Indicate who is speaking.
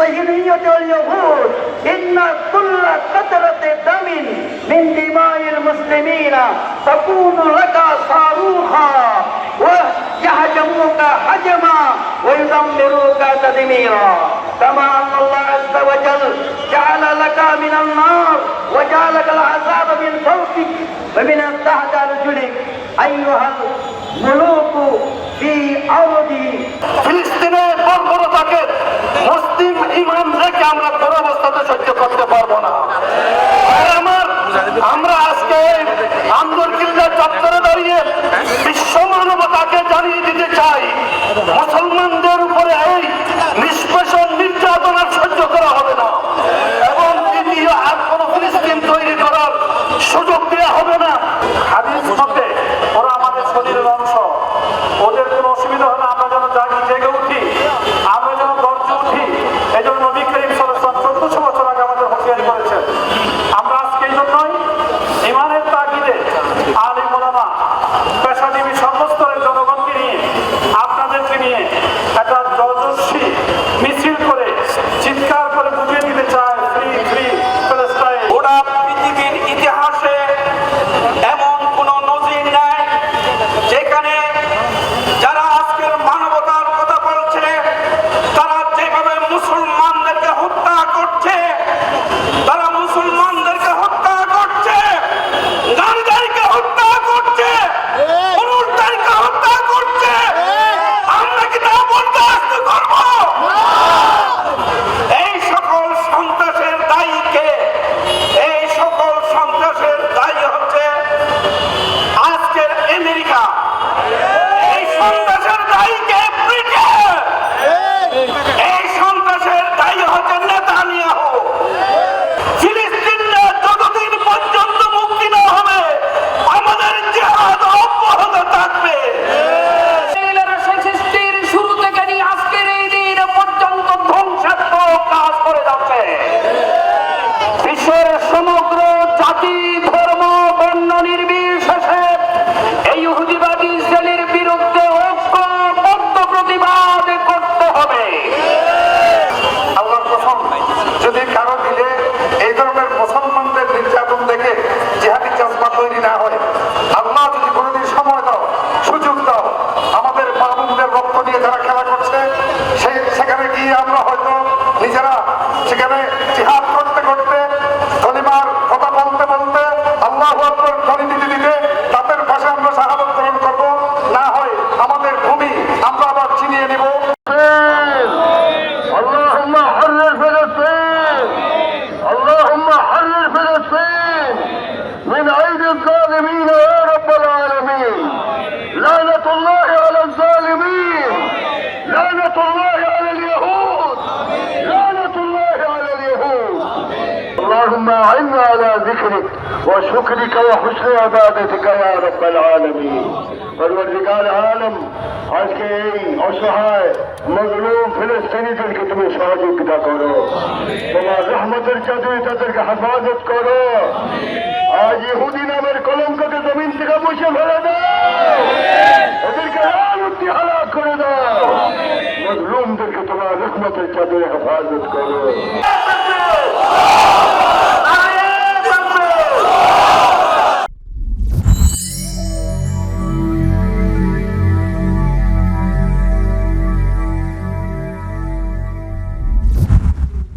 Speaker 1: الصهيونية واليهود إن كل قطرة دم من دماء المسلمين تكون لك صاروخا ويهجموك هجما ويدمروك تدميرا كما أن الله عز وجل جعل لك من النار وجعل لك العذاب من فوقك ومن تحت أرجلك أيها الملوك في أرضي
Speaker 2: ফিলিস্তিনের বর্বরতাকে মুসলিম ইমাম রেখে আমরা দুরবস্থাতে সহ্য করতে পারবো না। আমরা আজকে আন্দরকিল্লা চত্বরে দাঁড়িয়ে বিশ্ব মানবতাকে জানিয়ে দিতে চাই, মুসলমানদের উপরে এই নিষ্পেষণ নির্যাতন আর সহ্য করা হবে না এবং দ্বিতীয় আর কোন ফিলিস্তিন তৈরি করার সুযোগ দেওয়া হবে না। হাদিস মতে ওরা আমাদের শরীরের অংশ, ওদের কোনো অসুবিধা হলে আমরা যেন জেগে উঠি, আমরা যেন গর্জে উঠি। এই জন্য নবী করিম সাল্লাল্লাহু আলাইহি ওয়াসাল্লাম 1400 বছর আগে আমাদের হুঁশিয়ারি করেছেন। আমরা আজকে এই জন্যই ইমানের তাগিদে আলিম ওলামা পেশাজীবী সর্বস্তরের জনগণকে নিয়ে আপনাদেরকে নিয়ে একটা যশস্বী মিছিল করে চিৎকার করে বুঝিয়ে দিতে চায় ফ্রি ফ্রি প্যালেস্টাইন। ওরা পৃথিবীর ইতিহাসে এমন কোন নজির নাই যেখানে যারা আজকের মানবতার কথা বলছে তারা যেভাবে মুসলমানদেরকে হত্যা করছে, তারা মুসলমানদেরকে হত্যা করছে, নারীদেরকে হত্যা করছে, পুরুষদেরকে হত্যা করছে, আমরা কি তা বরদাস্ত করব? এই সকল সন্ত্রাসের দায়ী কে? এই সকল সন্ত্রাসের দায়ী হচ্ছে আজকের আমেরিকা। এই সন্ত্রাসের দায়ী কে? ব্রিটেন। এই সন্ত্রাসের দায়ী হচ্ছে নেতানিয়াহু। ফিলিস্তিনে যতদিন পর্যন্ত মুক্তি না হবে আমাদের জিহাদ অব্যাহত থাকবে। সৃষ্টির শুরু থেকে নিয়ে আজকের এই দিন পর্যন্ত ধ্বংসাত্মক কাজ করে যাচ্ছে। বিশ্বের সমগ্র জাতি ধর্ম বর্ণ নির্বিশেষে এই ইহুদিবাদী ইসরায়েলের বিরুদ্ধে ঐক্যবদ্ধ প্রতিবাদ করতে হবে। আল্লাহর কসম, যদি কারো দিলে এই ধরনের মুসলমানদের নির্যাতন দেখে জিহাদি জজবা তৈরি না হয়, আল্লাহ যদি কোনোদিন সময় দাও, সুযোগ দাও, আমাদের মাহবুবদের রক্ত নিয়ে যারা খেলা করছে সেখানে গিয়ে আমরা হয়তো নিজেরা সেখানে জিহাদ করতে করতে কলিমার কথা বলতে বলতে আল্লাহু আকবার ধ্বনি দিতে দিতে তাদের পাশে আমরা শাহাদাত গ্রহণ করবো। না হয় আমাদের ভূমি আমরা আবার ছিনিয়ে নিব। اللهم حرر فلسطين، اللهم حرر فلسطين من أيدي الظالمين يا رب العالمين. لعنة الله على الظالمين، لعنة الله على اليهود، لعنة الله على اليهود. اللهم أعنا على ذكرك وشكرك وحسن عبادتك يا رب العالمين. পরবর্তীকাল আলম আজকে এই অসহায় মজলুম ফিলিস্তিনিদেরকে তুমি সহযোগিতা করো, তোমার রহমতের চাদরে তাদেরকে হেফাজত করো। আজ ইহুদি নামের কলঙ্ককে জমিন থেকে মুছে ফেলে দাও, এদেরকে লানতি হালাক করে দাও, মজলুমদেরকে তোমার রহমতের চাদরে হেফাজত করো।